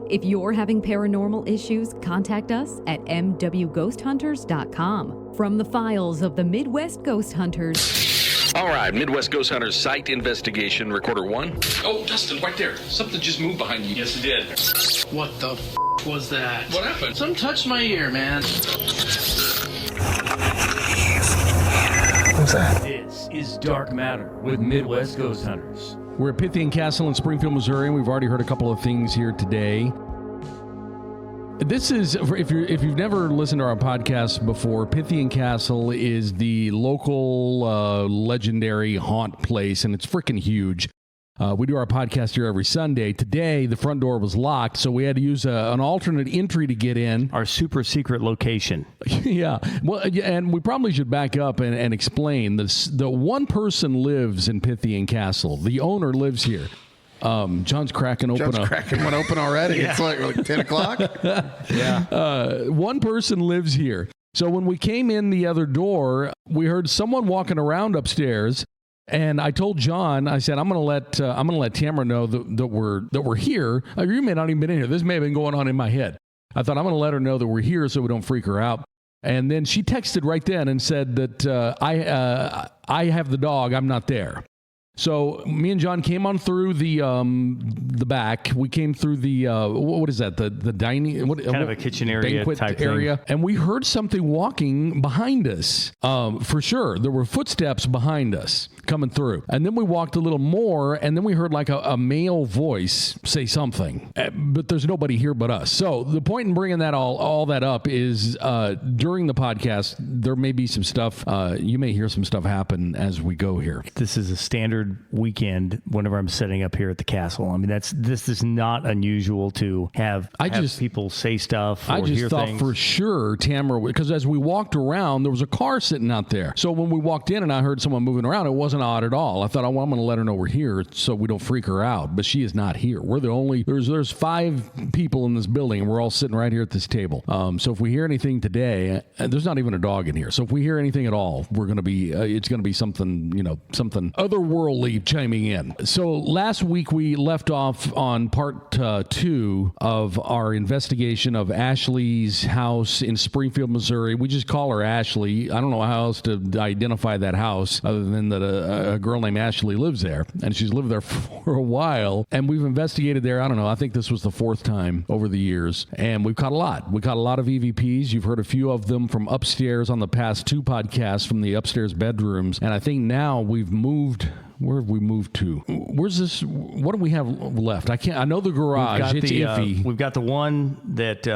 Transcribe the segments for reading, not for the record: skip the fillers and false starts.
If you're having paranormal issues, contact us at mwghosthunters.com. From the files of the Midwest Ghost Hunters. All right, Midwest Ghost Hunters site investigation, recorder 1. Oh, Dustin, right there. Something just moved behind you. Yes, it did. What the was that? What happened? Something touched my ear, man. What's that? This is Dark Matter with Midwest Ghost Hunters. We're at Pythian Castle in Springfield, Missouri, and we've already heard a couple of things here today. This is, if you've never listened to our podcast before, Pythian Castle is the local legendary haunt place, and it's freaking huge. We do our podcast here every Sunday. Today, the front door was locked, so we had to use an alternate entry to get in. Our super secret location. Yeah. Well, and we probably should back up and explain this. The one person lives in Pythian Castle. The owner lives here. John's cracking open. John's cracking one open already. Yeah. It's like 10 o'clock. Yeah. One person lives here. So when we came in the other door, we heard someone walking around upstairs. And I told John, I said, I'm gonna let Tamara know that we're here. You may not even been in here. This may have been going on in my head. I thought I'm gonna let her know that we're here so we don't freak her out. And then she texted right then and said that I have the dog. I'm not there. So me and John came on through the back. We came through the what is that? The dining Kind of a kitchen area banquet type area, thing. and we heard something walking behind us. For sure, there were footsteps behind us coming through, and then we walked a little more, and then we heard like a male voice say something, but there's nobody here but us. So the point in bringing that all that up is during the podcast there may be some stuff. You may hear some stuff happen as we go here. This is a standard weekend whenever I'm setting up here at the castle. I mean, this is not unusual to have people say stuff or I just hear thought things. for sure Tamara, because as we walked around, there was a car sitting out there. So when we walked in and I heard someone moving around, it wasn't odd at all. I thought, I'm going to let her know we're here so we don't freak her out. But she is not here. We're the only, there's 5 people in this building and we're all sitting right here at this table. So if we hear anything today, there's not even a dog in here. So if we hear anything at all, we're going to be, it's going to be something, something otherworldly chiming in. So last week we left off on part 2 of our investigation of Ashley's house in Springfield, Missouri. We just call her Ashley. I don't know how else to identify that house other than that a girl named Ashley lives there, and she's lived there for a while. And we've investigated there, I don't know, I think this was the 4th time over the years, and we've caught a lot. We caught a lot of EVPs. You've heard a few of them from upstairs on the past 2 podcasts from the upstairs bedrooms, and I think now we've moved. Where have we moved to? Where's this? What do we have left? I know the garage. It's iffy. We've got the one that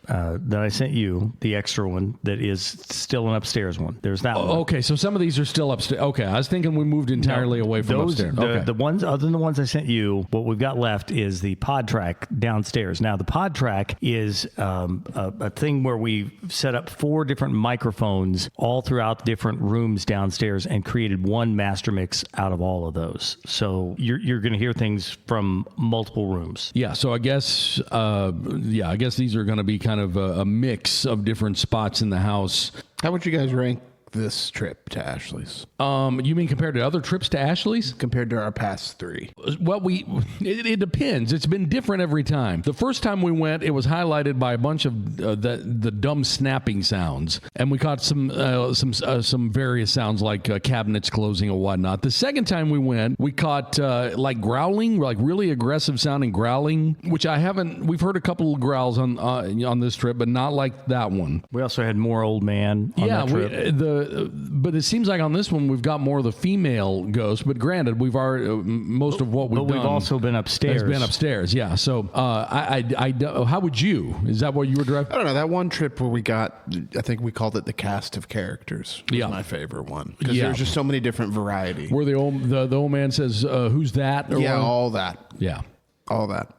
I sent you, the extra one that is still an upstairs one. There's that one. Okay, so some of these are still upstairs. Okay, I was thinking we moved entirely away from upstairs. The ones, other than the ones I sent you, what we've got left is the pod track downstairs. Now, the pod track is a thing where we set up 4 different microphones all throughout different rooms downstairs and created one master mix out of all of those. So you're going to hear things from multiple rooms. Yeah, so I guess these are going to be kind of a mix of different spots in the house. How would you guys rank this trip to Ashley's? You mean compared to other trips to Ashley's? Compared to our past 3. Well, it depends. It's been different every time. The first time we went, it was highlighted by a bunch of the dumb snapping sounds, and we caught some various sounds like cabinets closing and whatnot. The second time we went, we caught like growling, like really aggressive sounding growling, which I haven't. We've heard a couple of growls on this trip, but not like that one. We also had more old man on that trip. But it seems like on this one we've got more of the female ghosts. But granted, we've already most of what we've done. But we've also been upstairs. Has been upstairs, yeah. So how would you? Is that what you were driving? I don't know. That one trip where we got, I think we called it the cast of characters. Was my favorite one because there's just so many different variety. Where the old man says, "Who's that?" Or all that. Yeah, all that.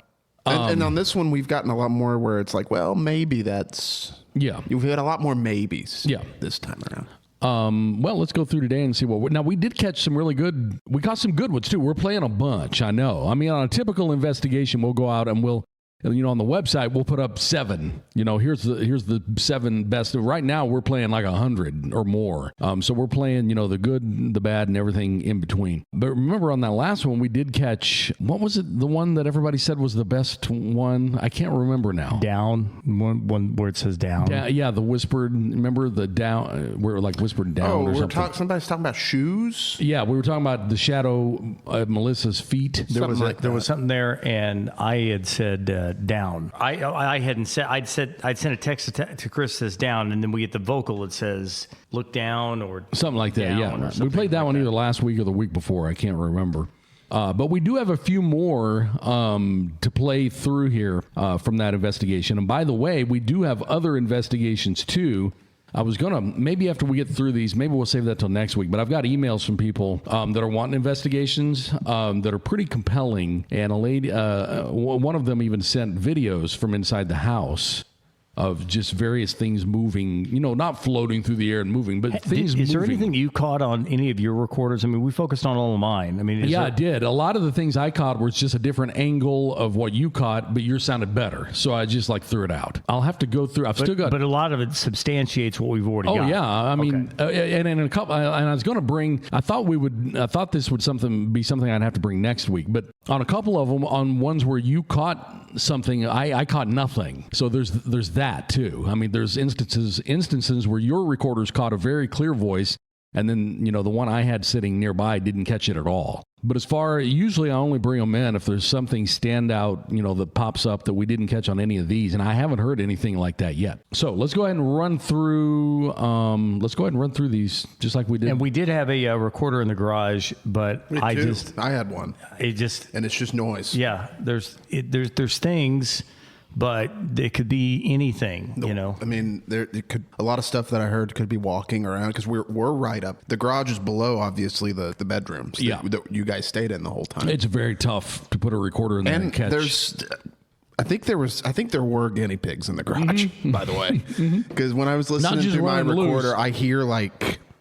And on this one, we've gotten a lot more where it's like, well, maybe that's. Yeah, you've had a lot more maybes. Yeah, this time around. Well, let's go through today and see now we did catch some really good. We caught some good ones too. We're playing a bunch. I know. I mean, on a typical investigation, we'll go out and we'll on the website, we'll put up 7. Here's the 7 best. Right now, we're playing like 100 or more. So we're playing, the good, the bad, and everything in between. But remember on that last one, we did catch, what was it? The one that everybody said was the best one? I can't remember now. Down, one where it says down. Yeah, the whispered, remember the down, where it like whispered down or something. Somebody's talking about shoes? Yeah, we were talking about the shadow of Melissa's feet. There was something there, and I had said down. I hadn't said. I'd sent a text to Chris that says down, and then we get the vocal that says look down or something like that. Yeah, we played that one either last week or the week before. I can't remember. But we do have a few more to play through here from that investigation. And by the way, we do have other investigations too. I was going to, maybe after we get through these, maybe we'll save that till next week. But I've got emails from people that are wanting investigations that are pretty compelling. And a lady, one of them even sent videos from inside the house of just various things moving, not floating through the air and moving, but things moving. Is there anything you caught on any of your recorders? I mean, we focused on all of mine. I mean, I did. A lot of the things I caught were just a different angle of what you caught, but yours sounded better. So I just threw it out. I'll have to go through. But a lot of it substantiates what we've already got. Oh, yeah. I mean, and in a couple, and I was going to bring, I thought this would be something I'd have to bring next week, but on a couple of them, on ones where you caught something, I caught nothing. So there's that too. I mean, there's instances where your recorders caught a very clear voice, and then the one I had sitting nearby didn't catch it at all. But usually I only bring them in if there's something standout, that pops up that we didn't catch on any of these, and I haven't heard anything like that yet. So let's go ahead and run through. These just like we did. And we did have a recorder in the garage, but I had one. And it's just noise. Yeah, there's things. But it could be anything, I mean, a lot of stuff that I heard could be walking around because we're right up. The garage is below, obviously, the bedrooms that you guys stayed in the whole time. It's very tough to put a recorder in there and catch. I think there were guinea pigs in the garage, by the way, because when I was listening to my recorder, I hear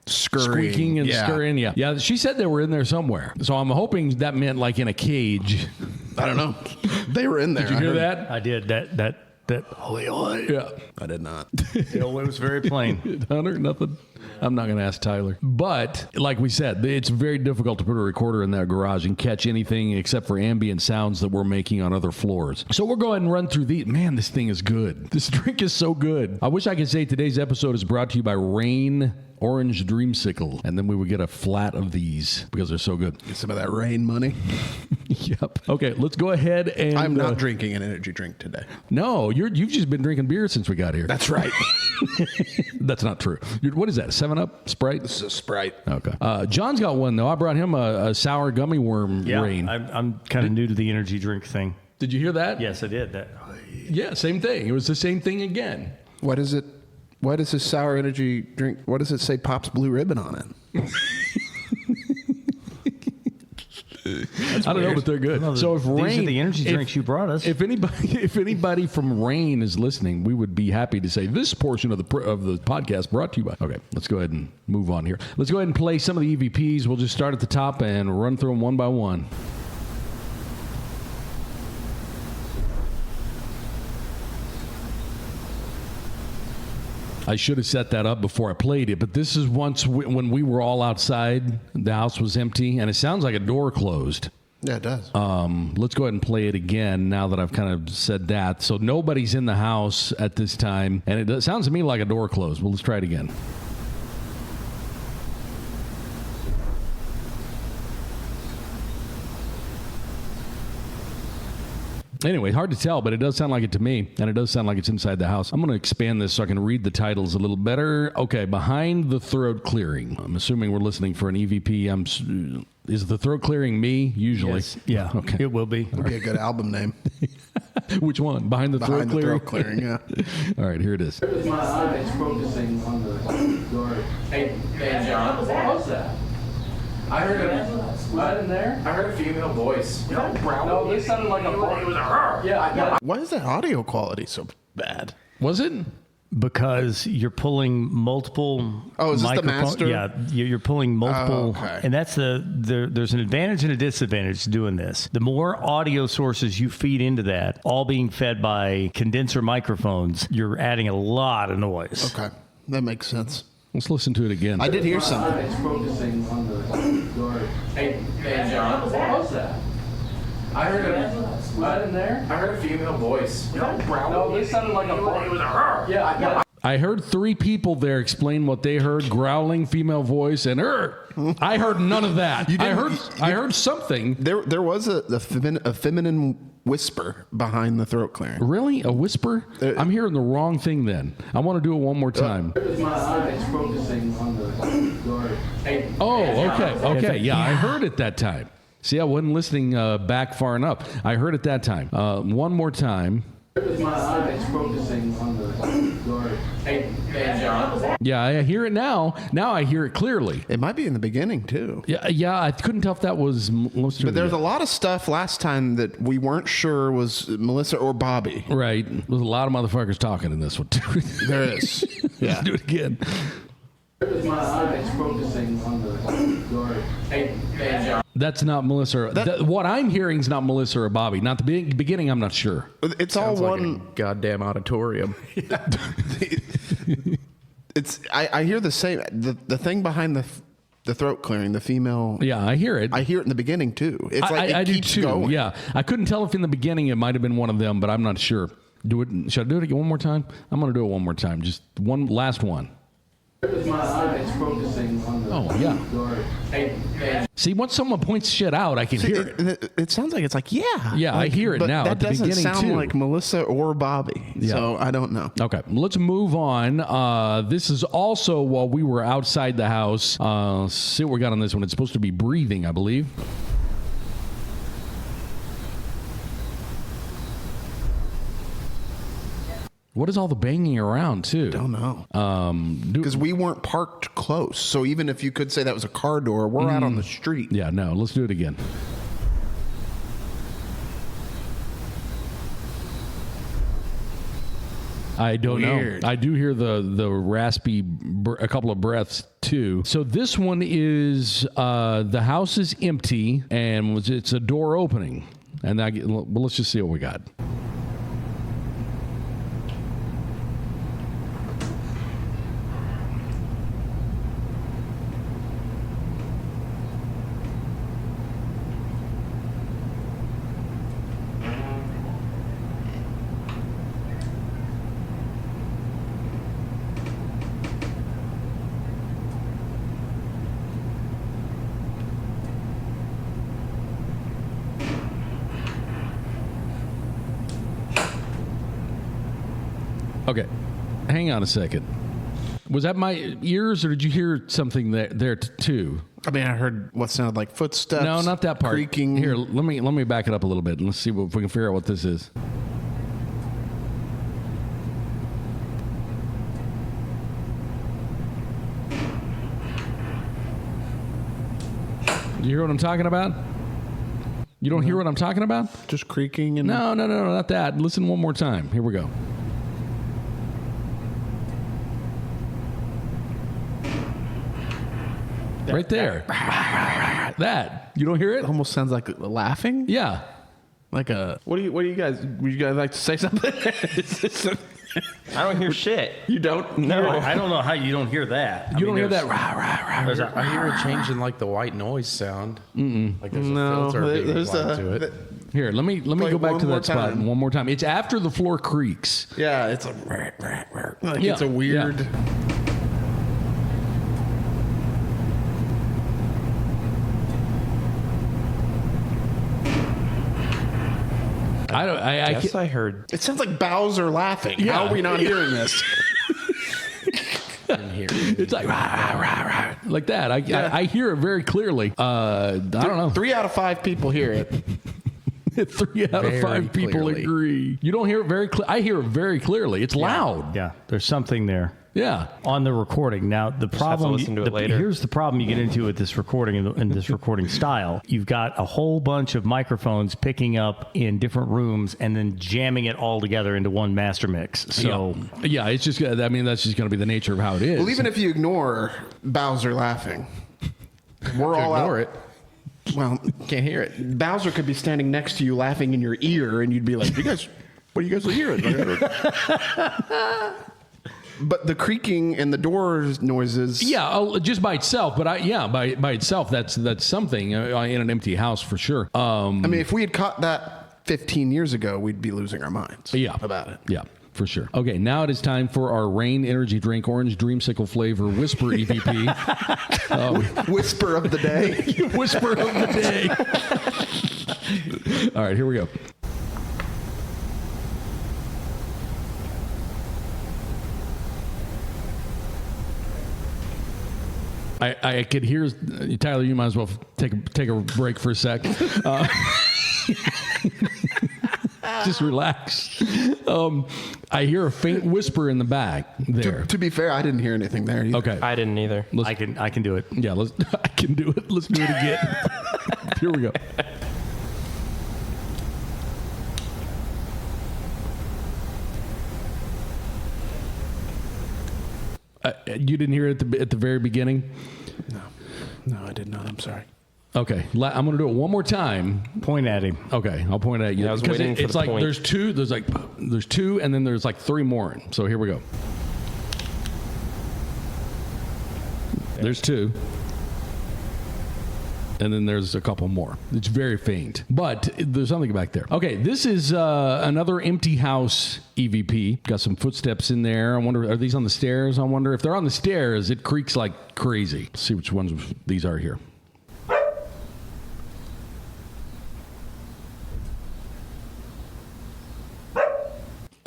scurrying. Squeaking and scurrying, yeah. She said they were in there somewhere. So I'm hoping that meant like in a cage. I don't know. They were in there. Did you hear that? I did. That Yeah. I did not. It was very plain. Hunter, nothing. I'm not going to ask Tyler. But like we said, it's very difficult to put a recorder in that garage and catch anything except for ambient sounds that we're making on other floors. So we'll go ahead and run through these. Man, this thing is good. This drink is so good. I wish I could say today's episode is brought to you by Rain Orange Dreamsicle, and then we would get a flat of these because they're so good. Get some of that rain money. Yep. Okay, let's go ahead and... I'm not drinking an energy drink today. No, you've just been drinking beer since we got here. That's right. That's not true. What is that, 7-Up? Sprite? This is a Sprite. Okay. John's got one, though. I brought him a sour gummy worm rain. I'm kind of new to the energy drink thing. Did you hear that? Yes, I did. Yeah, same thing. It was the same thing again. What is it? Why does this sour energy drink, what does it say Pop's Blue Ribbon on it? I don't know, but they're good. No, so if these Rain, are the energy drinks you brought us. If anybody from Rain is listening, we would be happy to say this portion of the podcast brought to you by. Okay, let's go ahead and move on here. Let's go ahead and play some of the EVPs. We'll just start at the top and run through them one by one. I should have set that up before I played it, but this is when we were all outside. The house was empty, and it sounds like a door closed. Yeah, it does. Let's go ahead and play it again now that I've kind of said that. So nobody's in the house at this time, and it sounds to me like a door closed. Well, let's try it again. Anyway, hard to tell, but it does sound like it to me, and it does sound like it's inside the house. I'm going to expand this so I can read the titles a little better. Okay, Behind the Throat Clearing. I'm assuming we're listening for an EVP. Is the throat clearing me, usually? Yes. Yeah, okay. It will be. That'd be a good album name. Which one? Behind the Throat Clearing? Throat Clearing, yeah. All right, here it is. My eyes focusing on the door. Hey, John. What was that? I heard a female voice. No, this sounded like a boy. It was a her. Yeah. Why is that audio quality so bad? Was it? because you're pulling multiple. Oh, is this the microphone- master? Yeah, you're pulling multiple, Oh, okay. and that's there's an advantage and a disadvantage to doing this. The more audio sources you feed into that, all being fed by condenser microphones, you're adding a lot of noise. Okay, that makes sense. Let's listen to it again. I did hear something. It's focusing on the door. Hey, John, what was that? I heard in there. I heard a female voice. No, this sounded like a voice. It was a her. Yeah, I heard 3 people there explain what they heard: growling, female voice, and I heard none of that. I heard something. There was a feminine whisper behind the throat clearing. Really? A whisper? I'm hearing the wrong thing then. I want to do it one more time. it was my eyes focusing on the door. Hey, Oh, okay. Yeah, I heard it that time. See, I wasn't listening back far enough. I heard it that time. One more time. it was my eyes focusing on the door. Hey, John. Yeah, I hear it now. Now I hear it clearly. It might be in the beginning too. Yeah. I couldn't tell if that was Melissa. But there's a lot of stuff last time that we weren't sure was Melissa or Bobby. Right. There's a lot of motherfuckers talking in this one too. There is. Let's do it again. It was my eyes focusing on the door. Hey, John. That's not Melissa. What I'm hearing is not Melissa or Bobby. Not the beginning. I'm not sure. It's all one. Goddamn auditorium. I hear the same. The thing behind the throat clearing, the female. Yeah, I hear it. I hear it in the beginning too. It's like I it do keeps too. going. Yeah, I couldn't tell if in the beginning it might have been one of them, but I'm not sure. Should I do it again one more time? I'm going to do it one more time. Just one last one. It was my eyes focusing on the door. Hey, See, once someone points shit out, I can hear it. It sounds like it's like Yeah, I hear it but now That at the doesn't beginning, sound too. like Melissa or Bobby. Yeah. So I don't know. Okay, let's move on. This is also while we were outside the house. See what we got on this one. It's supposed to be breathing, I believe. What is all the banging around, too? Don't know. Because we weren't parked close. So even if you could say that was a car door, we're out on the street. Yeah, no, let's do it again. I don't know. I do hear the raspy, a couple of breaths too. So this one is the house is empty and it's a door opening. And let's just see what we got. Okay, hang on a second. Was that my ears, or did you hear something there too? I mean, I heard what sounded like footsteps. No, not that part. Creaking. Here, let me back it up a little bit and let's see if we can figure out what this is. Do you hear what I'm talking about? You don't hear what I'm talking about? Just creaking and No, not that. Listen one more time. Here we go. Right there. That. You don't hear it? almost sounds like laughing. Yeah. Like a what do you guys? Would you guys like to say something? I don't hear shit. You don't? No, I don't know how you don't hear that. You don't hear that? I hear it changing like the white noise sound. Like there's a filter being applied to it. Here, let me Play go back one to more that spot time. one more time. It's after the floor creaks. Yeah, it's a like Yeah, it's a weird. yeah. I Guess I heard It sounds like Bowser laughing. Yeah. How are we not hearing this? in here. It's like like that. I hear it very clearly. I don't know. 3 out of 5 people hear it. 3 out of Very 5 people clearly. agree. You don't hear it very clear. I hear it very clearly. It's loud. Yeah, there's something there. Yeah. On the recording. Now, the problem... listen to it later. Here's the problem you get into with this recording and this recording style. You've got a whole bunch of microphones picking up in different rooms and then jamming it all together into one master mix. So... Yeah, it's just... I mean, that's just going to be the nature of how it is. Well, even if you ignore Bowser laughing, we're all Ignore out. it. Well, Can't hear it. Bowser could be standing next to you laughing in your ear, and you'd be like, "You guys, what are you guys hearing?" But the creaking and the door noises. Yeah, just by itself. But by itself, that's something in an empty house for sure. I mean, if we had caught that 15 years ago, we'd be losing our minds. About it. Yeah. For sure. Okay, now it is time for our Rain Energy Drink Orange Dreamsicle Flavor Whisper EVP. Whisper of the day. Whisper of the day. All right, here we go. I could hear Tyler. You might as well take a break for a sec. Just relax. I hear a faint whisper in the back there. To be fair, I didn't hear anything there either. Okay, I didn't either. I can do it. Yeah, I can do it. Let's do it again. Here we go. You didn't hear it at the very beginning? No, I did not. I'm sorry. Okay, I'm going to do it one more time. Point at him. Okay, I'll point at you. Yeah, I was waiting for it's the like point. there's two, and then there's like three more. So here we go. There's two. And then there's a couple more. It's very faint, but there's something back there. Okay, this is another empty house EVP. Got some footsteps in there. I wonder, are these on the stairs? I wonder if they're on the stairs. It creaks like crazy. Let's see which ones these are here.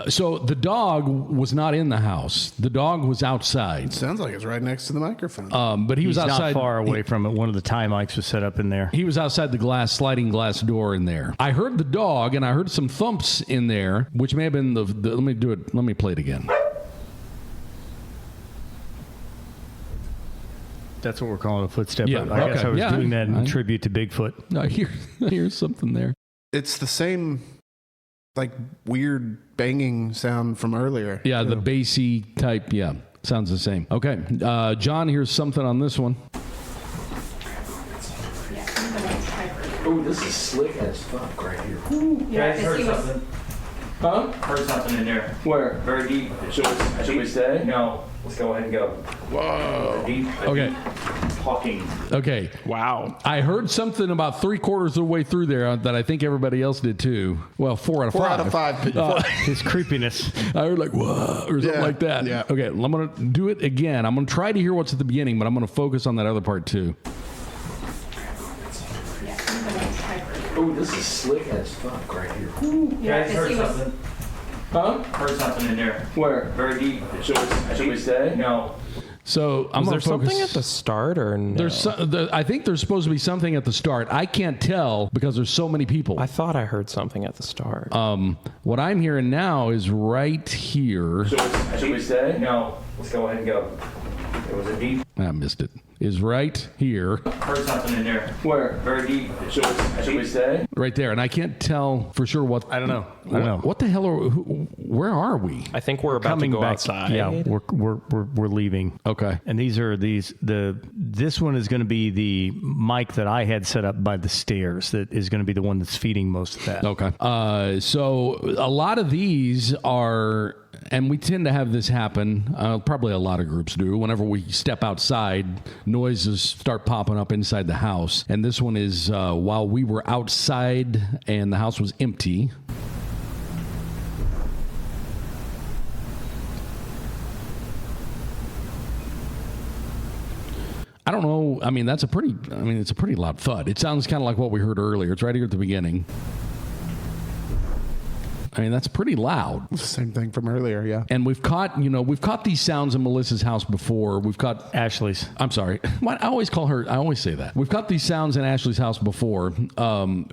So the dog was not in the house. The dog was outside. Sounds like it's right next to the microphone. But he was He's outside. not far away from it. One of the tie mics was set up in there. He was outside the sliding glass door in there. I heard the dog, and I heard some thumps in there, which may have been the let me do it. Let me play it again. That's what we're calling a footstep. Yeah, I guess okay. I was Yeah, doing that in tribute to Bigfoot. I hear something there. It's the same, like, weird banging sound from earlier. Yeah, the bassy type. Yeah, sounds the same. Okay, John, here's something on this one. Oh, this is slick as fuck right here. Yeah, heard something. Huh? Heard something in there. Where? Very deep. Should we stay? No. Let's go ahead and go. Whoa. Okay. Talking. Okay. Wow. I heard something about 3/4 of the way through there that I think everybody else did too. Well, 4 out of 5. 4 out of 5. His creepiness. I heard like, whoa, or something like that. Yeah. Okay, I'm going to do it again. I'm going to try to hear what's at the beginning, but I'm going to focus on that other part too. Oh, this is slick as fuck right here. Yeah, heard something. Huh? Heard something in there. Where? Very deep. Should we stay? No. So I'm Was going there to focus. something at the start or no? I think there's supposed to be something at the start. I can't tell because there's so many people. I thought I heard something at the start. What I'm hearing now is right here. Should we stay? No. Let's go ahead and go. It was a deep. I missed it. Is right here. Heard something in there. Where? Very deep. Should we stay? Right there. And I can't tell for sure what. I don't know. What the hell where are we? I think we're about to go outside. Yeah, we're leaving. Okay. And this one is going to be the mic that I had set up by the stairs. That is going to be the one that's feeding most of that. Okay. So a lot of these are, and we tend to have this happen, probably a lot of groups do, whenever we step outside, noises start popping up inside the house. And this one is while we were outside and the house was empty. I don't know. I mean, it's a pretty loud thud. It sounds kind of like what we heard earlier. It's right here at the beginning. I mean, that's pretty loud. Same thing from earlier, yeah. And we've caught these sounds in Melissa's house before. We've caught Ashley's. I'm sorry. I always say that. We've caught these sounds in Ashley's house before.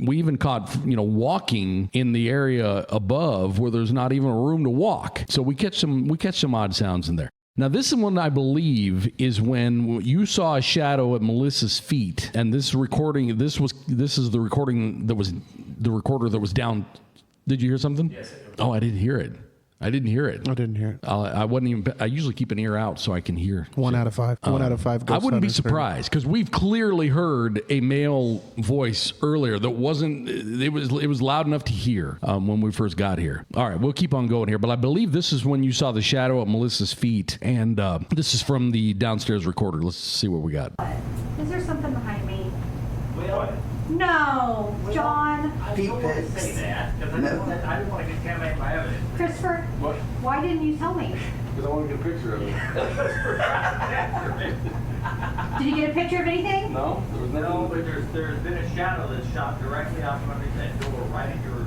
We even caught, walking in the area above where there's not even a room to walk. So we catch some odd sounds in there. Now, this one, I believe, is when you saw a shadow at Melissa's feet, and this recording, this is the recording that was the recorder that was down. Did you hear something? Yes. Oh, I didn't hear it. I didn't hear it. I wasn't even. I usually keep an ear out so I can hear. 1 out of 5. 1 out of 5. I wouldn't be surprised because we've clearly heard a male voice earlier that wasn't. It was loud enough to hear when we first got here. All right, we'll keep on going here, but I believe this is when you saw the shadow at Melissa's feet, and this is from the downstairs recorder. Let's see what we got. Is there something behind me? No, John. I don't want to say that because I didn't want to contaminate my evidence. Christopher, What? why didn't you tell me? Because I want to get a picture of it. Did you get a picture of anything? No, there was nothing. No, but there's been a shadow that's shot directly out from underneath that door, right at your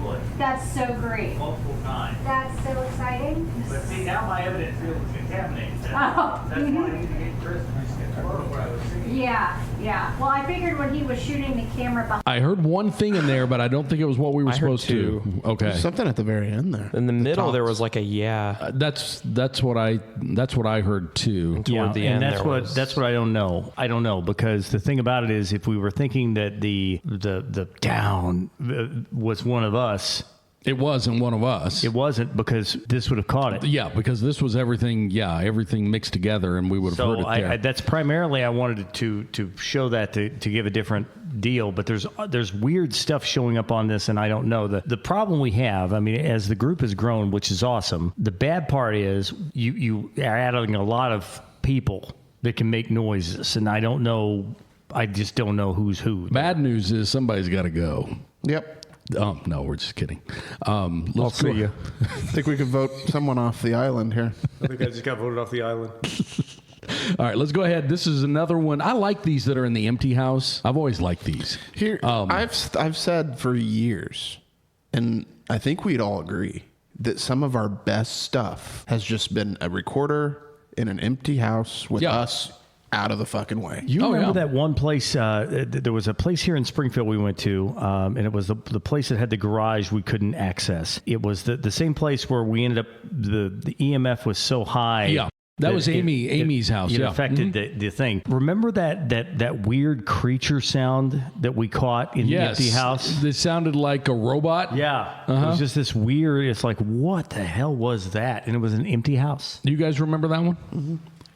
foot, That's so great. multiple times. That's so exciting. But see, now my evidence field is contaminated. Oh, That's why I need to get Chris to just get a photo of what I was seeing. Yeah. Well, I figured when he was shooting the camera behind. I heard one thing in there, but I don't think it was what we were supposed to. Okay. There's something at the very end there. In the middle, there was like a That's what I heard too. toward the end. That's what I don't know. I don't know because the thing about it is, if we were thinking that the down was one of us. It wasn't one of us. It wasn't because this would have caught it. Yeah, because this was everything. Yeah, everything mixed together, and we would have heard it there. That's primarily I wanted to show that to give a different deal. But there's weird stuff showing up on this, and I don't know. The problem we have, I mean, as the group has grown, which is awesome. The bad part is you are adding a lot of people that can make noises, and I don't know. I just don't know who's who. Bad news is somebody's got to go. Yep. No, we're just kidding. I'll see you. I think we could vote someone off the island here. I think I just got voted off the island. All right, let's go ahead. This is another one. I like these that are in the empty house. I've always liked these. Here, I've said for years, and I think we'd all agree that some of our best stuff has just been a recorder in an empty house with us out of the fucking way. You remember that one place? There was a place here in Springfield we went to, and it was the place that had the garage we couldn't access. It was the same place where we ended up. The EMF was so high. Yeah. That was Amy's house. It affected the thing. Remember that weird creature sound that we caught in the empty house? It sounded like a robot. Yeah. It was just this weird. It's like, what the hell was that? And it was an empty house. Do you guys remember that one? Mm-hmm.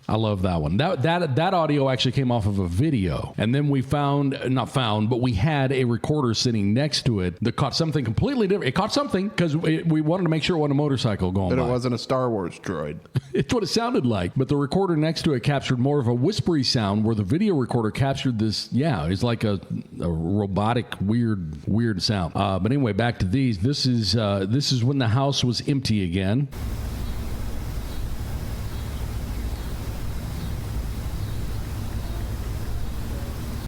I love that one. That audio actually came off of a video, and then we we had a recorder sitting next to it that caught something completely different. It caught something because we wanted to make sure it wasn't a motorcycle going by. But it wasn't a Star Wars droid. It's what it sounded like, but the recorder next to it captured more of a whispery sound, where the video recorder captured this. Yeah, it's like a robotic weird sound. But anyway, back to these. This is when the house was empty again.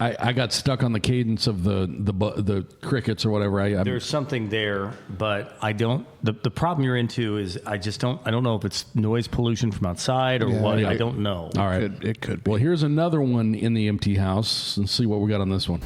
I got stuck on the cadence of the crickets or whatever. There's something there, but I don't. The problem you're into is I don't know if it's noise pollution from outside or what. I don't know. All right, it could be. Well, here's another one in the empty house. Let's see what we got on this one.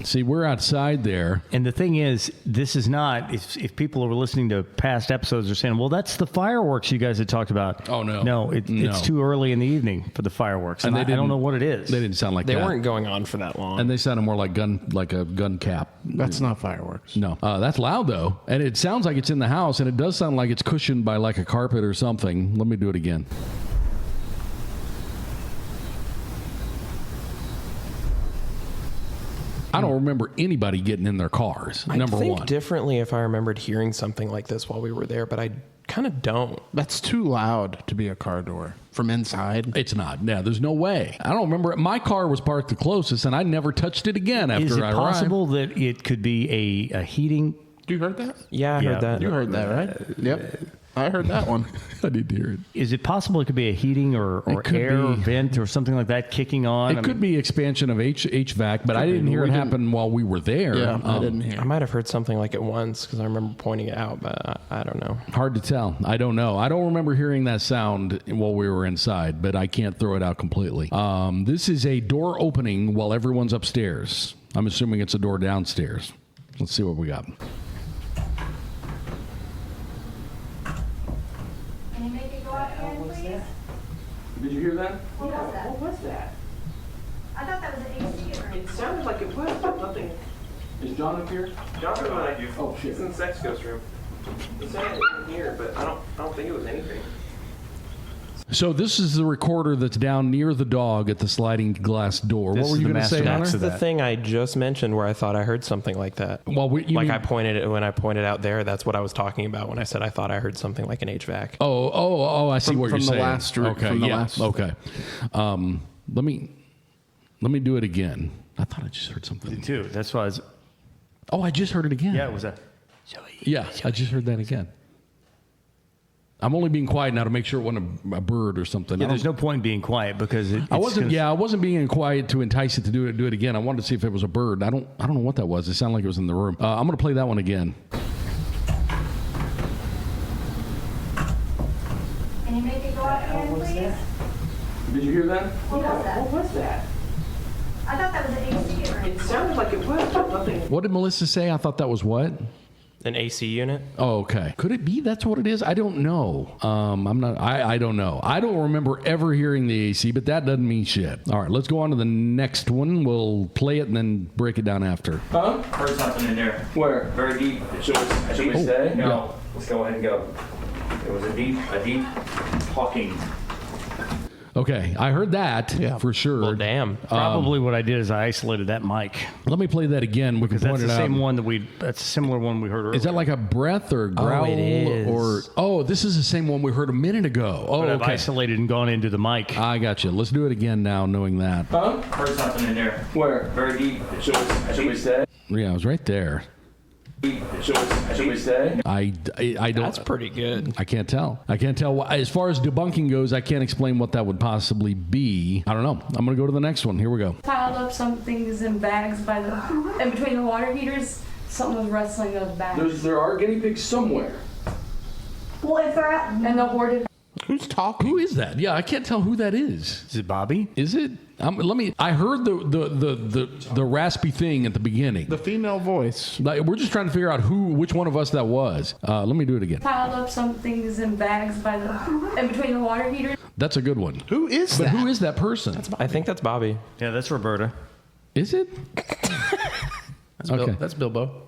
See, we're outside there. And the thing is, this is not, if people are listening to past episodes are saying, well, that's the fireworks you guys had talked about. Oh, no. No, it's too early in the evening for the fireworks. And I don't know what it is. They didn't sound like that. They weren't going on for that long. And they sounded more like a gun cap. That's not fireworks. No. That's loud, though. And it sounds like it's in the house, and it does sound like it's cushioned by like a carpet or something. Let me do it again. I don't remember anybody getting in their cars, number one. I think differently if I remembered hearing something like this while we were there, but I kind of don't. That's too loud to be a car door from inside. It's not. Yeah, there's no way. I don't remember. My car was parked the closest, and I never touched it again after I arrived. Is it possible that it could be a heating? You heard that? Yeah, I heard that. You heard that, right? Yep. I heard that one. I need to hear it. Is it possible it could be a heating or air or vent or something like that kicking on? It could be expansion of HVAC, but I didn't hear it happen while we were there. Yeah, I didn't hear. I might have heard something like it once because I remember pointing it out, but I don't know. Hard to tell. I don't know. I don't remember hearing that sound while we were inside, but I can't throw it out completely. This is a door opening while everyone's upstairs. I'm assuming it's a door downstairs. Let's see what we got. Can you make it go up again, please? Did you hear that? What was that? What was that? I thought that was an AC or It sounded like it was, but nothing. Is John up here? John's behind you. Oh shit. It's in the sex ghost room. It sounded in here, but I don't think it was anything. So this is the recorder that's down near the dog at the sliding glass door. This What were is you the going to say, master Hunter? box. That's the that. thing I just mentioned where I thought I heard something like that. Well, When I pointed out there, that's what I was talking about when I said I thought I heard something like an HVAC. Oh! I see what you're from the saying. last room- okay, from the yeah, last- okay. Let me do it again. I thought I just heard something. Me too. That's why I was. Oh, I just heard it again. Yeah, it was a. Yeah, I just heard that again. I'm only being quiet now to make sure it wasn't a bird or something. Yeah, there's no point in being quiet because I wasn't being quiet to entice it to do it again. I wanted to see if it was a bird. I don't know what that was. It sounded like it was in the room. I'm going to play that one again. Can you make it go up again, please? Did you hear that? What was that? What was that? I thought that was an AC or It sounded like it was, but nothing. What did Melissa say? I thought that was what? An AC unit? Oh, okay. Could it be that's what it is? I don't know. I don't know. I don't remember ever hearing the AC, but that doesn't mean shit. All right, let's go on to the next one. We'll play it and then break it down after. Huh? Heard something in there. Where? Very deep. Should we stay? No. Let's go ahead and go. It was a deep talking. Okay, I heard that for sure. Well, damn. Probably what I did is I isolated that mic Let me play that again. We can because that's point the it same out. one that's a similar one we heard earlier. Is that like a breath or a growl? it is. Or this is the same one we heard a minute ago. Oh, But I've okay. isolated and gone into the mic. I got you. Let's do it again now, knowing that. Huh? Heard something in there. Where? Very deep. Should we stay? Yeah, I was right there. Should we stay? I don't. That's pretty good. I can't tell. As far as debunking goes, I can't explain what that would possibly be. I don't know. I'm going to go to the next one. Here we go. Piled up some things in bags in between the water heaters. Something was wrestling those bags. There are guinea pigs somewhere. Well, if they're out. And the hoarded. Who's talking? Who is that? Yeah, I can't tell who that is. Is it Bobby? Is it? I heard the raspy thing at the beginning. The female voice. Like, we're just trying to figure out which one of us that was. Let me do it again. Piled up some things in bags in between the water heaters. That's a good one. Who is But that? who is that person? I think that's Bobby. Yeah, that's Roberta. Is it? Okay. That's Bilbo.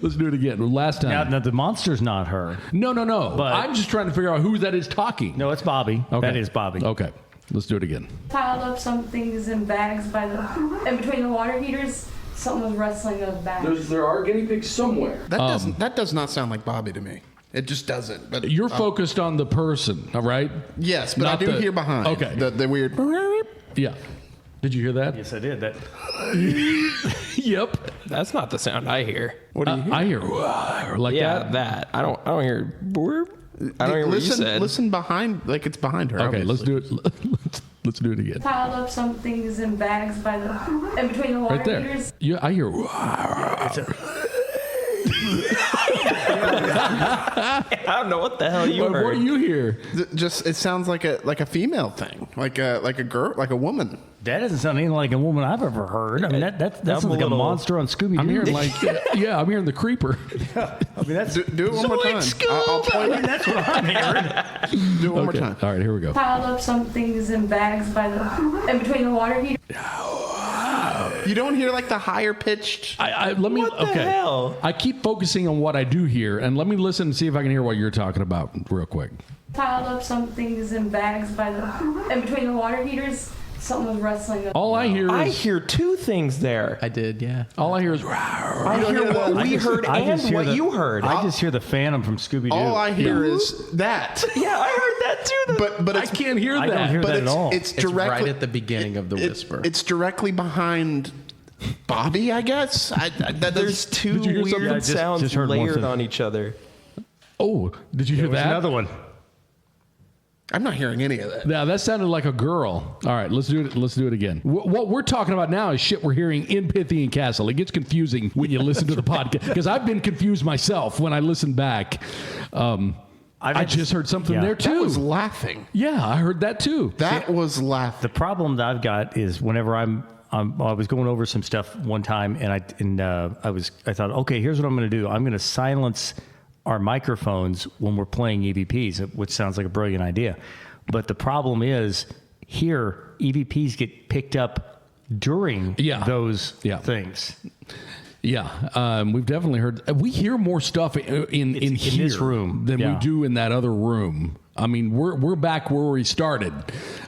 Let's do it again. Last time. Now the monster's not her. No. But- I'm just trying to figure out who that is talking. No, it's Bobby. Okay. That is Bobby. Okay. Let's do it again. Piled up some things in bags in between the water heaters. Something was wrestling those bags. There are guinea pigs somewhere. That does not sound like Bobby to me. It just doesn't. But You're focused on the person, all right? yes, but Not I do the- hear behind. Okay. The weird. Yeah. Did you hear that? Yes, I did. That. Yep. That's not the sound I hear. What do you hear? I hear like Yeah, that. that. I don't hear. I don't hear what you said. Listen behind, like it's behind her. Okay, let's obviously. do it. Let's do it again. Piled up some things in bags in between the water Right there. heaters. Yeah, I hear. I don't know what the hell you What heard. do you hear? Just it sounds like a female thing, like a girl, like a woman. That doesn't sound anything like a woman I've ever heard. I mean, that's I'm like a little- monster on Scooby Doo. I'm hearing like, yeah, I'm hearing the creeper. I mean, that's Do it one more time. I'll point it. that's what I'm hearing. Do it one more Okay. time. All right, here we go. Piled up some things in bags in between the water heaters. You don't hear like the higher pitched. Let me. What the okay. hell? I keep focusing on what I do hear, and let me listen and see if I can hear what you're talking about real quick. Piled up some things in bags in between the water heaters. Something was wrestling those. All I hear is. I hear two things there. I did, yeah. All I hear is. I hear what we heard and what you heard. I just hear the Phantom from Scooby Doo. All I hear is that. Yeah, I heard that too. But I it's, can't hear I that. don't hear but that at all. it's It's directly right at the beginning of the whisper. It's directly behind Bobby, I guess. There's two Did you hear something? weird Yeah, I just sounds heard one layered thing. on each other. Oh, did you hear that? Another one. I'm not hearing any of that. Yeah, that sounded like a girl. All right, let's do it. Let's do it again. What we're talking about now is shit we're hearing in Pythian Castle. It gets confusing when you listen to the podcast because I've been confused myself when I listen back. I just heard something there too. That was laughing. Yeah, I heard that too. That was laughing. The problem that I've got is whenever I was going over some stuff one time, and I thought, okay, here's what I'm going to do. I'm going to silence our microphones when we're playing EVPs, which sounds like a brilliant idea. But the problem is here, EVPs get picked up during those things. Yeah, we've definitely heard. We hear more stuff in this room than we do in that other room. I mean, we're back where we started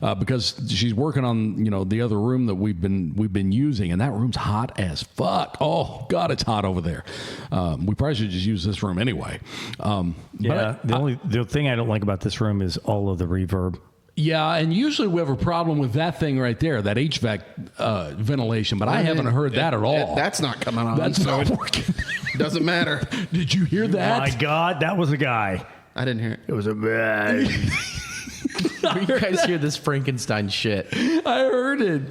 because she's working on the other room that we've been using, and that room's hot as fuck. Oh God, it's hot over there. We probably should just use this room anyway. The thing I don't like about this room is all of the reverb. Yeah, and usually we have a problem with that thing right there, that HVAC ventilation, but I haven't heard that at all. That's not coming on. That's not working. Doesn't matter. Did you hear that? My God, that was a guy. I didn't hear it. It was a man. You guys hear this Frankenstein shit? I heard it.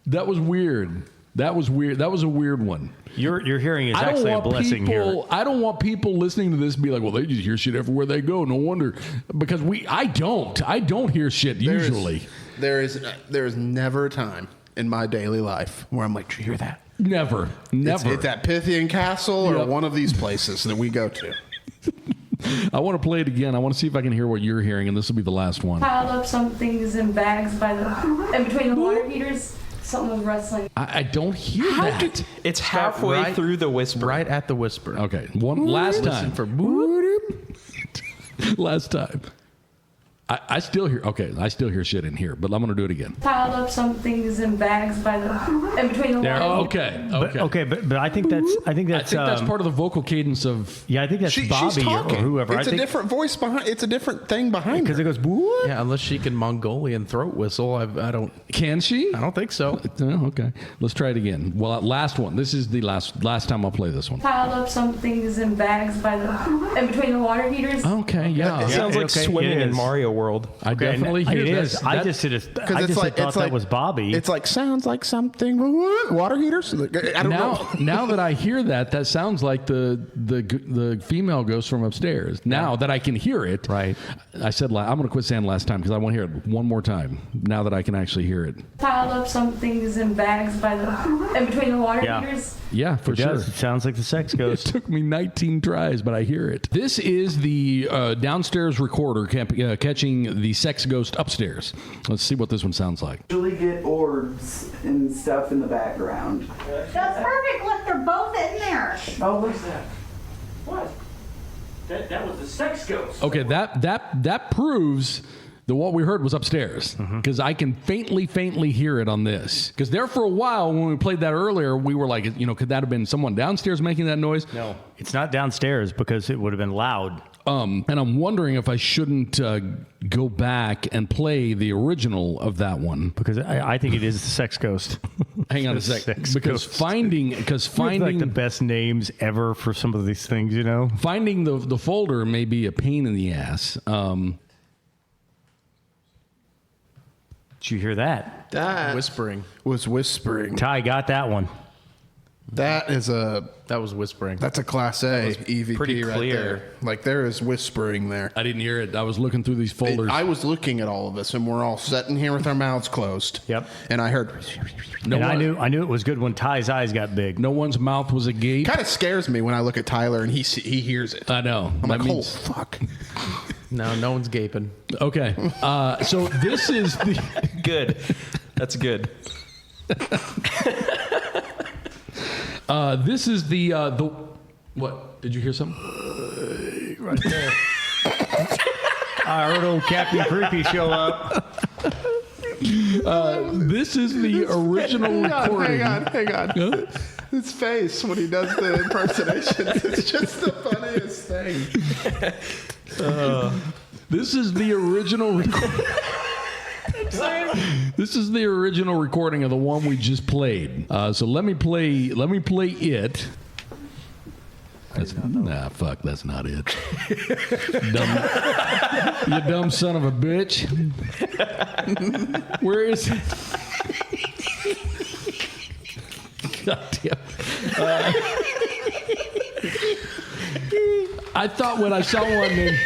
That was weird. That was weird. That was a weird one. Your hearing is actually a blessing here. I don't want people listening to this and be like, well, they just hear shit everywhere they go. No wonder. Because I don't hear shit usually. There is never a time in my daily life where I'm like, did you hear that? Never. It's at Pythian Castle or one of these places that we go to. I want to play it again. I want to see if I can hear what you're hearing, and this will be the last one. Piled up some things in bags in between the water heaters. Something was rustling. I don't hear that. It's halfway through the whisper. Right at the whisper. Okay. Last time. Last time. I still hear. Okay, I still hear shit in here, but I'm gonna do it again. Piled up some things in bags in between the water. But I think that's part of the vocal cadence of. Yeah, I think that's Bobby or whoever. It's a different voice behind. It's a different thing behind because it goes. Whoop. Yeah, unless she can Mongolian throat whistle. I don't. Can she? I don't think so. Okay, let's try it again. Well, last one. This is the last time I'll play this one. Piled up some things in bags in between the water heaters. Okay, yeah. It sounds like swimming in Mario World. I definitely hear this. I just thought that was Bobby. It's like sounds like something. Water heaters. I don't know. Now that I hear that sounds like the female ghost from upstairs. Now that I can hear it, right? I said I'm going to quit saying last time because I want to hear it one more time. Now that I can actually hear it. Piled up some things in bags in between the water heaters. Yeah, for sure. It sounds like the sex ghost. It took me 19 tries, but I hear it. This is the downstairs recorder catching the sex ghost upstairs. Let's see what this one sounds like. Usually get orbs and stuff in the background. That's perfect. Look, they're both in there. Oh, what's that? What? That was the sex ghost. Okay, that proves that what we heard was upstairs because I can faintly hear it on this. Because there for a while when we played that earlier, we were like, could that have been someone downstairs making that noise? No, it's not downstairs because it would have been loud. And I'm wondering if I shouldn't go back and play the original of that one because I think it is the sex ghost. Hang on a sec, because finding like the best names ever for some of these things, finding the folder may be a pain in the ass. Did you hear that? That whispering was whispering. Ty got that one. That was whispering. That's a Class A EVP pretty right clear. there. Like there is whispering there. I didn't hear it. I was looking through these folders. I was looking at all of us, and we're all sitting here with our mouths closed. Yep. And I heard. I knew it was good when Ty's eyes got big. No one's mouth was agape. Kind of scares me when I look at Tyler and he hears it. I know. I'm like, oh fuck. No one's gaping. Okay. So this is the good. That's good. This is the what? Did you hear something? Right there. I heard old Captain Creepy show up. This is the original recording. Hang on. Huh? His face when he does the impersonation, it's just the funniest thing. This is the original recording. This is the original recording of the one we just played. So let me play it. Fuck, that's not it. You dumb son of a bitch. Where is it? God damn. I thought when I saw one named...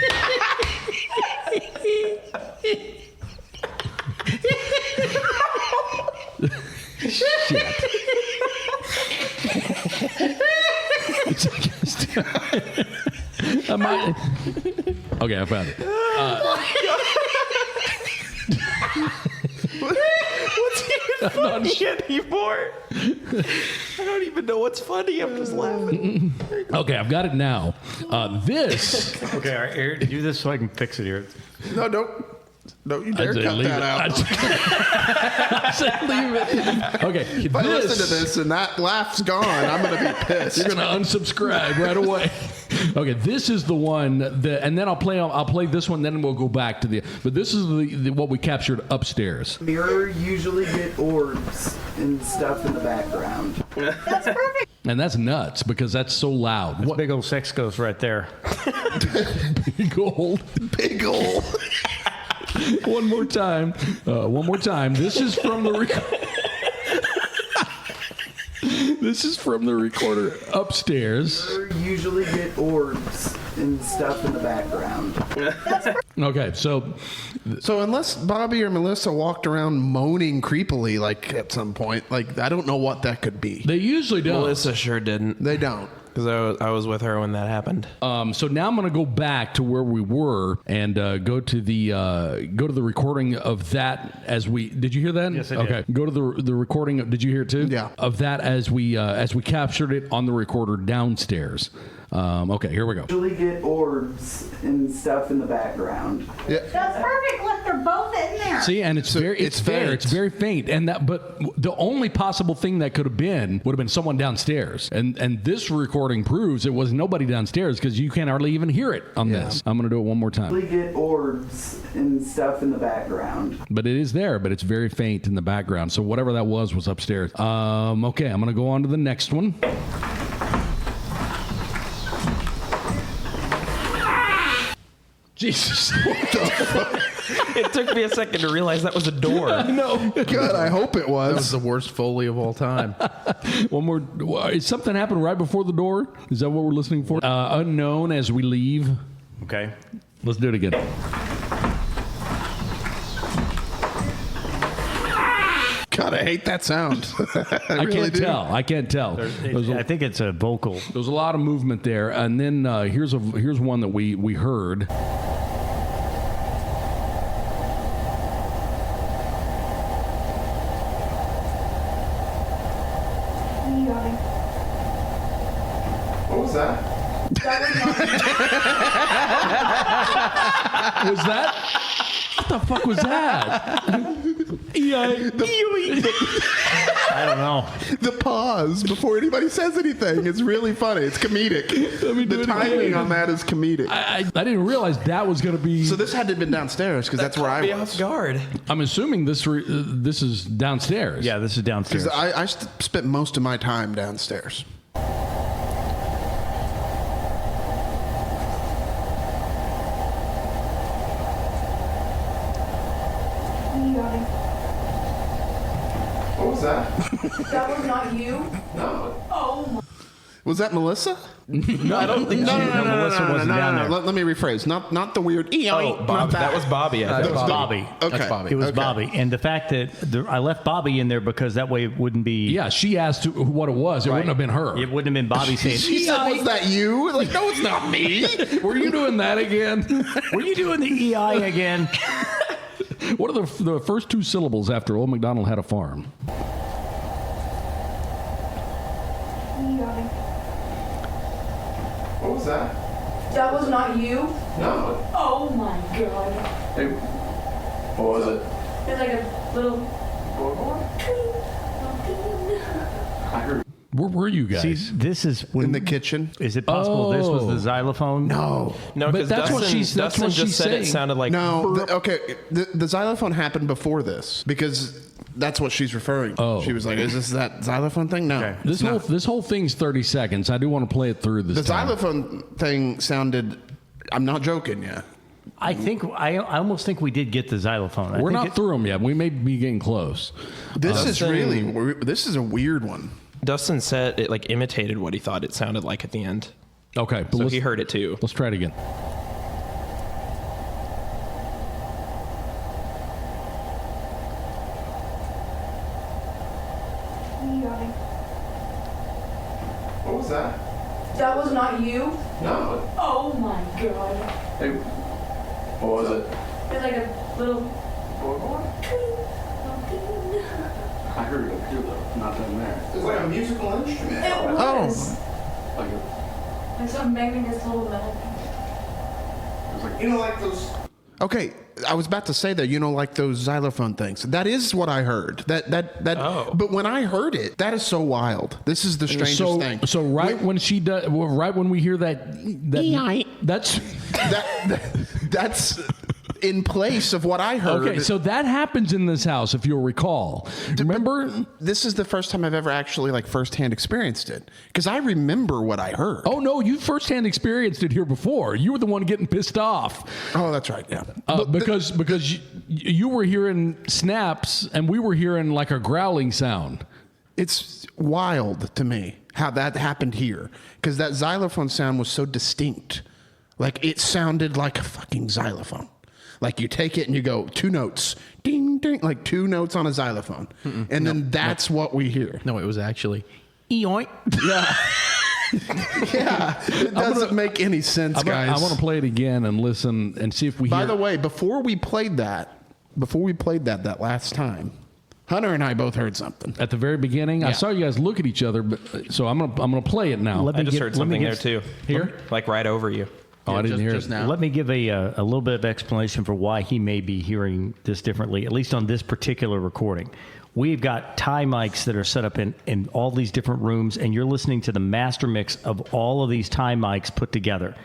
Shit. Okay, I found it. What's even funny anymore? I don't even know what's funny. I'm just laughing. Okay, I've got it now. This. Okay, all right, Eric, do this so I can fix it here. No, don't you dare cut that out. I said leave it. Okay, if I listen to this and that laugh's gone, I'm going to be pissed. You're going to unsubscribe right away. Okay, this is the one that, and then I'll play this one, then we'll go back to the. But this is the what we captured upstairs. Mirror usually get orbs and stuff in the background. That's perfect. And that's nuts because that's so loud. What big old sex ghost right there? Big old. One more time. This is from the This is from the recorder upstairs. Usually get orbs and stuff in the background. Okay, so unless Bobby or Melissa walked around moaning creepily, like at some point, like I don't know what that could be. They usually don't. Melissa sure didn't. They don't. Because I was with her when that happened. So now I'm going to go back to where we were and go to the recording of that as we. Did you hear that? Yes, I did. Okay, go to the recording. Did you hear it too? Yeah. Of that as we captured it on the recorder downstairs. Okay, here we go. Usually get orbs and stuff in the background. Yeah. That's perfect. Look, they're both in there. See, and it's very faint, and but the only possible thing that could have been would have been someone downstairs, and this recording proves it was nobody downstairs because you can't hardly even hear it on this. I'm gonna do it one more time. Usually get orbs and stuff in the background. But it is there, but it's very faint in the background. So whatever that was upstairs. Okay, I'm gonna go on to the next one. Jesus. What the fuck? It took me a second to realize that was a door. I know. God, I hope it was. That was the worst Foley of all time. One more. Something happened right before the door? Is that what we're listening for? Unknown as we leave. Okay. Let's do it again. God, I hate that sound. I can't tell. I think it's a vocal. There's a lot of movement there, and then here's one that we heard. What was that? Was that? What the fuck was that? I don't know. The pause before anybody says anything is really funny. It's comedic. The timing on that is comedic. I didn't realize that was going to be. So this had to have been downstairs because that's where I was. Off guard. I'm assuming this is downstairs. Yeah, this is downstairs. Because I spent most of my time downstairs. What was that? That was not you? No. Oh. Was that Melissa? No, I don't think Melissa wasn't down there. Let me rephrase. Not the weird. Bob, that was Bobby. That was Bobby. Okay. That's Bobby. It was Bobby. And the fact that I left Bobby in there because that way it wouldn't be. Yeah, she asked what it was. It wouldn't have been her. It wouldn't have been Bobby saying, She said, "Was that you?" Like, no, it's not me. Were you doing that again? Were you doing the EI again? What are the first two syllables after Old MacDonald had a farm? What was that? That was not you? No. Oh my god. Hey, what was it? It's like a little. I heard. Where were you guys? See, this is In the kitchen. Is it possible this was the xylophone? No. No, But because that's what Dustin she's just said saying. it sounded like. No. The xylophone happened before this because That's what she's referring to. Oh. She was like, is this that xylophone thing? No. Okay. This whole thing's 30 seconds. I do want to play it through this The time. xylophone thing sounded, I'm not joking, yeah. I almost think we did get the xylophone. We're not through them yet. We may be getting close. This is a weird one. Dustin said it like imitated what he thought it sounded like at the end. Okay. But So he heard it too. Let's try it again. What was that? That was not you? No. Oh my god. Hey, what was it? It's like a little... I heard it up here though, not down there. It's like a musical instrument. It was. Like Like something banging this little metal thing. It was like, you know, like those. Okay, I was about to say that, you know, like those xylophone things. That is what I heard. But when I heard it, that is so wild. This is the strangest thing. So when she does, right when we hear that's in place of what I heard. Okay, so that happens in this house, if you'll recall. Remember? This is the first time I've ever actually like firsthand experienced it. Because I remember what I heard. Oh, no, you firsthand experienced it here before. You were the one getting pissed off. Oh, that's right, yeah. Because you were hearing snaps and we were hearing like a growling sound. It's wild to me how that happened here. Because that xylophone sound was so distinct. Like, it sounded like a fucking xylophone. Like, you take it and you go 2 notes, ding, ding, like 2 notes on a xylophone. And then that's what we hear. No, it was actually eoink. Yeah. Yeah. It doesn't make any sense, guys. I want to play it again and listen and see if we hear. By the way, before we played that last time, Hunter and I both heard something. At the very beginning, I saw you guys look at each other, but so I'm gonna play it now. I just heard something there too. Here? Like right over you. Oh, I didn't hear it. Now. Let me give a little bit of explanation for why he may be hearing this differently, at least on this particular recording. We've got tie mics that are set up in all these different rooms, and you're listening to the master mix of all of these tie mics put together.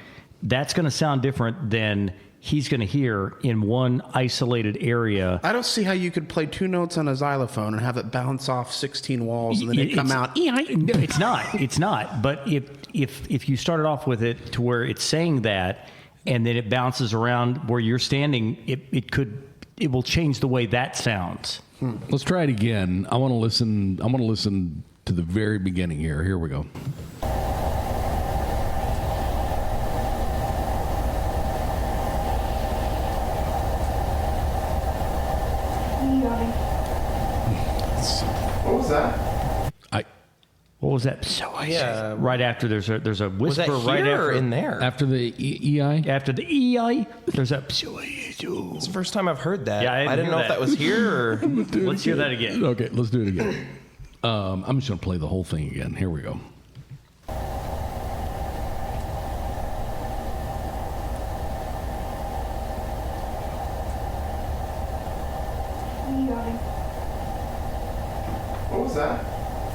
That's going to sound different than he's going to hear in one isolated area. I don't see how you could play 2 notes on a xylophone and have it bounce off 16 walls and then it come out. No, it's not. It's not. But if you started off with it to where it's saying that, and then it bounces around where you're standing, it will change the way that sounds. Let's try it again. I want to listen. I want to listen to the very beginning here. Here we go. What was that? What was that? So yeah. Right after there's a whisper. Was that right here after or in there? After the EI? After the EI, there's a. It's the first time I've heard that. Yeah, I didn't know if that was here or. Let's hear that again. Okay, let's do it again. I'm just going to play the whole thing again. Here we go. What was that?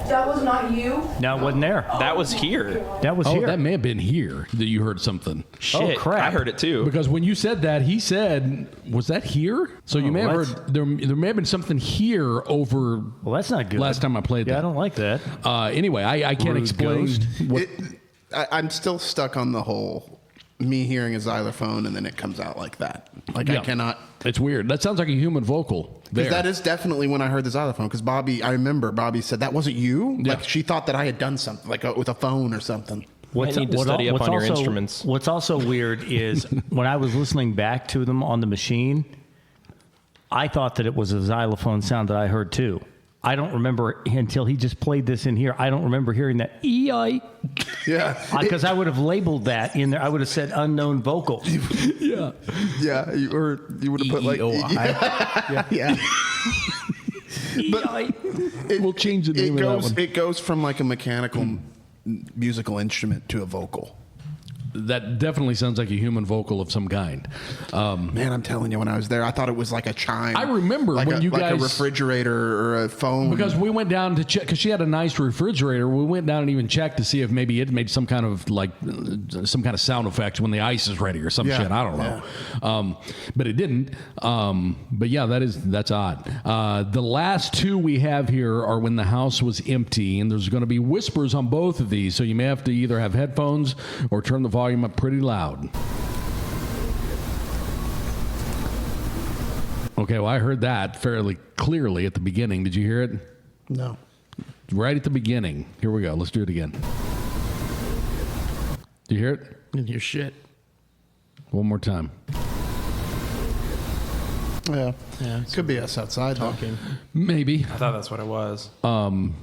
That was not you? No, it wasn't there. That was here. That was Oh, here. that may have been here that you heard something. Shit, crap. I heard it too. Because when you said that, he said, "Was that here?" So you may have what? heard there may have been something here over. Well, that's not good. Last time I played Yeah, that. I don't like that. Anyway, I can't Rose explain. Ghost. What, I'm still stuck on the whole me hearing a xylophone and then it comes out like that. Like Yeah. I cannot. It's weird. That sounds like a human vocal. Because that is definitely when I heard the xylophone. Because I remember Bobby said that wasn't you. Yeah. Like she thought that I had done something, like with a phone or something. I need to study up on your instruments. What's also weird is when I was listening back to them on the machine, I thought that it was a xylophone sound that I heard too. I don't remember until he just played this in here. I don't remember hearing that EI. Yeah. Because I would have labeled that in there. I would have said unknown vocal. Yeah. Yeah. You would have put like. Yeah. But we'll change the name of that one. It goes from like a mechanical musical instrument to a vocal. That definitely sounds like a human vocal of some kind. Man, I'm telling you, when I was there, I thought it was like a chime. I remember like when you like guys... a refrigerator or a phone. Because we went down to check, because she had a nice refrigerator. We went down and even checked to see if maybe it made some kind of sound effect when the ice is ready or some shit. I don't know. But it didn't. But yeah, that's odd. The last two we have here are when the house was empty, and there's going to be whispers on both of these, so you may have to either have headphones or turn the volume up pretty loud. Okay, well, I heard that fairly clearly at the beginning. Did you hear it? No. Right at the beginning. Here we go. Let's do it again. Do you hear it? In your shit. One more time. Yeah. Could be us outside talking. Maybe. I thought that's what it was.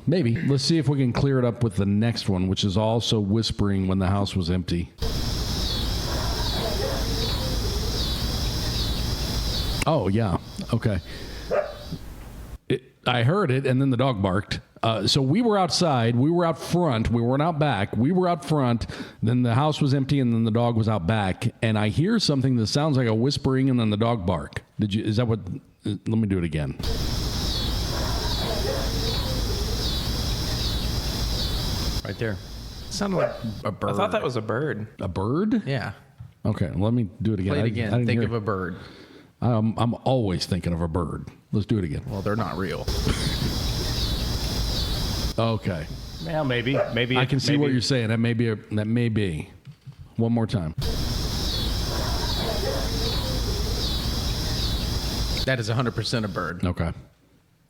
Maybe. Let's see if we can clear it up with the next one, which is also whispering when the house was empty. Oh, yeah. Okay. I heard it, and then the dog barked. So we were outside. We were out front. We weren't out back. We were out front. Then the house was empty, and then the dog was out back. And I hear something that sounds like a whispering, and then the dog bark. Is that what? Let me do it again. Right there. It sounded like a bird. I thought that was a bird. A bird? Yeah. Okay, let me do it again. Play it again. I didn't Think hear of a bird. I'm always thinking of a bird. Let's do it again. Well, they're not real. Okay. Well, maybe. I can see what you're saying. That may be. One more time. That is 100% a bird. Okay.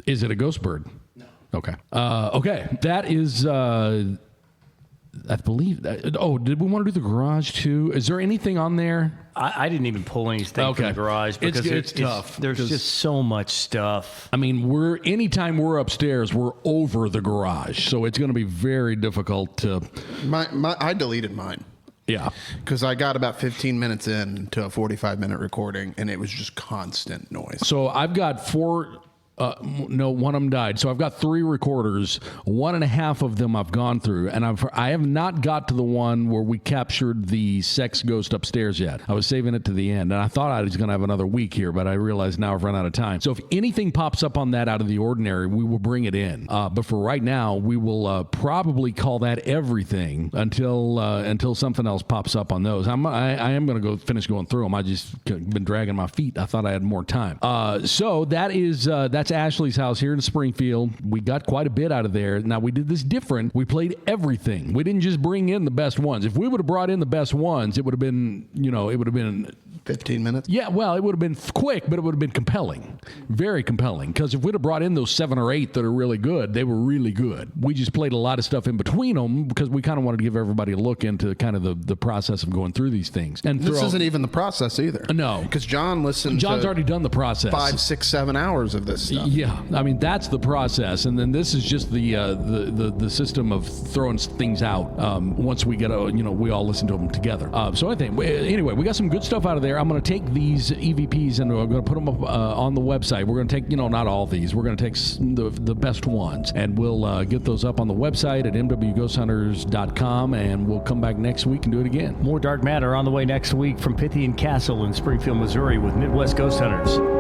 Is it a ghost bird? No. Okay. Okay. That is... I believe that. Oh, did we want to do the garage too? Is there anything on there? I didn't even pull anything from the garage because it's tough. There's just so much stuff. I mean, anytime we're upstairs, we're over the garage, so it's going to be very difficult to. I deleted mine. Yeah, because I got about 15 minutes into a 45-minute recording, and it was just constant noise. So I've got four. No, one of them died. So I've got 3 recorders. 1.5 of them I've gone through, and I have not got to the one where we captured the sex ghost upstairs yet. I was saving it to the end, and I thought I was going to have another week here, but I realized now I've run out of time. So if anything pops up on that out of the ordinary, we will bring it in. But for right now, we will probably call that everything until something else pops up on those. I am going to go finish going through them. I just been dragging my feet. I thought I had more time. So that is that's Ashley's house here in Springfield. We got quite a bit out of there. Now, we did this different. We played everything. We didn't just bring in the best ones. If we would have brought in the best ones, it would have been, 15 minutes? Yeah, well, it would have been quick, but it would have been compelling. Very compelling. Because if we'd have brought in those 7 or 8 that are really good, they were really good. We just played a lot of stuff in between them because we kind of wanted to give everybody a look into kind of the process of going through these things. And this isn't even the process either. No. Because John's already done the process. 5, 6, 7 hours of this stuff. Yeah, I mean, that's the process. And then this is just the system of throwing things out once we get, we all listen to them together. So anyway, we got some good stuff out of there. I'm going to take these EVPs and we're going to put them up on the website. We're going to take, not all these. We're going to take the best ones, and we'll get those up on the website at mwghosthunters.com, and we'll come back next week and do it again. More Dark Matter on the way next week from Pythian Castle in Springfield, Missouri with Midwest Ghost Hunters.